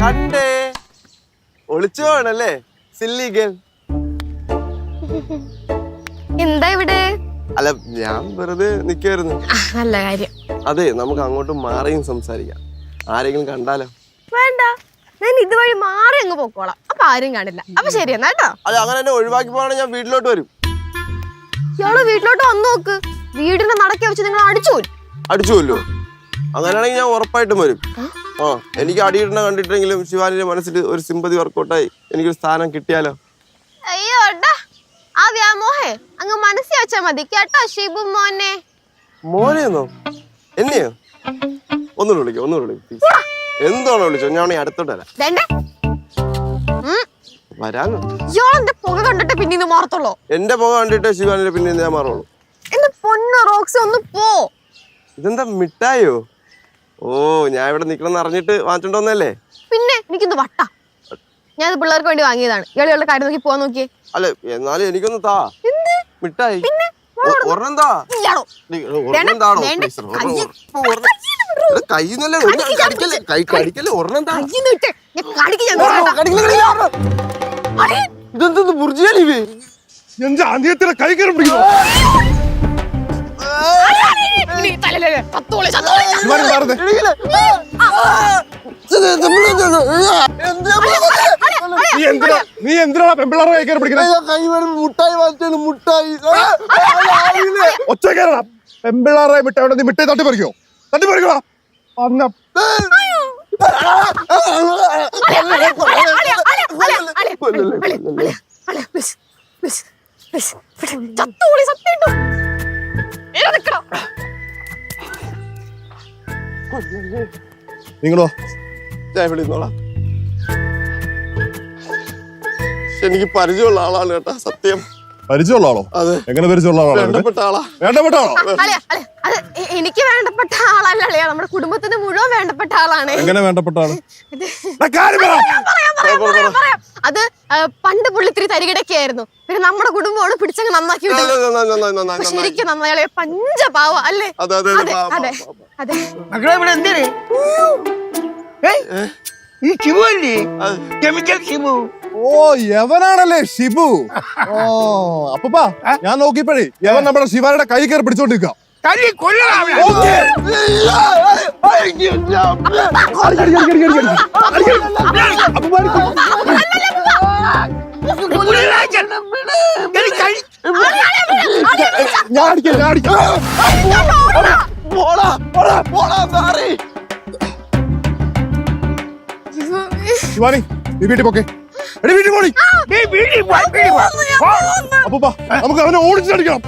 കണ്ടേ ഒളിച്ചു പോണല്ലേ സില്ലി ഗേൾ. എന്താ ഇവിടെ? അല്ല ഞാൻ വെറുതെ നിക്കായിരുന്നു. നല്ല കാര്യം. അതെ നമുക്ക് അങ്ങോട്ട് മാറിയും സംസാരിക്കാം. ആരെങ്കിലും കണ്ടാലോ? വേണ്ട, ഞാൻ ഇതുവഴി മാറി അങ്ങ് പോക്കോളാം. അപ്പൊ ആരും കാണില്ല. അപ്പൊ ശരി എന്നാ കേട്ടോ. അല്ല അങ്ങനെ എന്നെ ഒഴിവാക്കി പോകണമെങ്കിൽ ഞാൻ വീട്ടിലോട്ട് വരും. ഇയാള് വീട്ടിലോട്ട് വന്നു നോക്ക്. വീടിന്റെ നടക്കെ വെച്ച് നിങ്ങൾ അടിച്ചുകൊല്ലോ. അങ്ങനെയാണെങ്കിൽ ഞാൻ ഉറപ്പായിട്ടും വരും. എനിക്ക് അടിയിടണ കണ്ടിട്ടെങ്കിലും ശിവാനിയുടെ മനസ്സിൽ ഒരു സിമ്പതി വർക്കൗട്ടായി എനിക്കൊരു സ്ഥാനം കിട്ടിയാലോ? അയ്യോ ആ വ്യാമോഹേ അങ്ങ് മനസ്സിൽ വെച്ചാ മതി കേട്ടോ ഷിബു മോനെ. മോനെന്നോ? എന്നെയോ? ഒന്നുകൂടെ വിളിക്കും. എന്താണോ വിളിച്ചോ? ഞാൻ അടുത്തോട്ട് വരാം. വരാന്നോ? ഇയാളെന്റെ പുക കണ്ടിട്ട് പിന്നെ മാറത്തുള്ളൂ. എന്റെ പുക കണ്ടിട്ട് ശിവാനിയുടെ പിന്നെ ഞാൻ മാറുള്ളൂ. എന്റെ പൊന്ന് റോക്സി ഒന്ന് പോ. ഇതെന്താ മിഠായോ? ഓ ഞാൻ ഇവിടെ നിക്കണമെന്ന് അറിഞ്ഞിട്ട് വാങ്ങിച്ചോണ്ടോന്നല്ലേ? പിന്നെ എനിക്കൊന്ന് വട്ട. ഞാൻ പിള്ളേർക്ക് വേണ്ടി വാങ്ങിയതാണ്. ഇയാളുടെ കാര്യം നോക്കി പോവാൻ നോക്കിയേ. അല്ല എന്നാലും എനിക്കൊന്ന് താ മിഠായി. ഒരെണ്ണം താ. കൈന്നല്ലേ കടിക്കല്ലേ ഒരെണ്ണം താ. ഇതെന്ത് ബുർജിയാലിവേ? എന്റെ അനിയത്തിനെ കൈ കയറി പിടിക്കുന്നു. നീ എന്തിനാ പെമ്പിള്ളാരെ കൈ കയറി പിടിക്കുന്നത്? മുട്ടായി ഒച്ച കയറണം. പെമ്പിള്ളാറെ മിഠായി നീ മിഠായി തട്ടിപ്പറിക്കോ? തട്ടിപ്പറിക്കോടാ. നിങ്ങളോ? എനിക്ക് പരിചയമുള്ള ആളാണ് കേട്ടാ. സത്യം പരിചയമുള്ള ആളോ? അതെ. എങ്ങനെ പരിചയമുള്ള ആളാണ്? വേണ്ടപ്പെട്ട ആളാ. എനിക്ക് വേണ്ടപ്പെട്ട ആളല്ല അളിയാ, നമ്മുടെ കുടുംബത്തിന് മുഴുവൻ വേണ്ടപ്പെട്ട ആളാണ്. എങ്ങനെ വേണ്ടപ്പെട്ട ആള്? അത് പണ്ട് പുള്ളിത്തിരി തരികിടക്കായിരുന്നു. പിന്നെ നമ്മുടെ കുടുംബമാണ് പിടിച്ചങ്ങ് നന്നാക്കി വിട്ടത്. ശരിക്കും നന്നായി പഞ്ചപാവ അല്ലേ? അതെ അതെ. ഈ ഷിബു അല്ലേ? കെമിക്കൽ ഷിബു. ഓ യവനാണല്ലേ ഷിബു. ഓ അപ്പപ്പാ ഞാൻ നോക്കിയപ്പോഴേ യവൻ നമ്മുടെ ശിവാനിയുടെ കൈ കയറി പിടിച്ചോണ്ടിരിക്കാം. ശിവാനി നീ വീട്ടിൽ പോക്കെ. വീട്ടിൽ പോണി. അപ്പൂപ്പ നമുക്ക് അവനെ ഓടിച്ചടിക്കണം.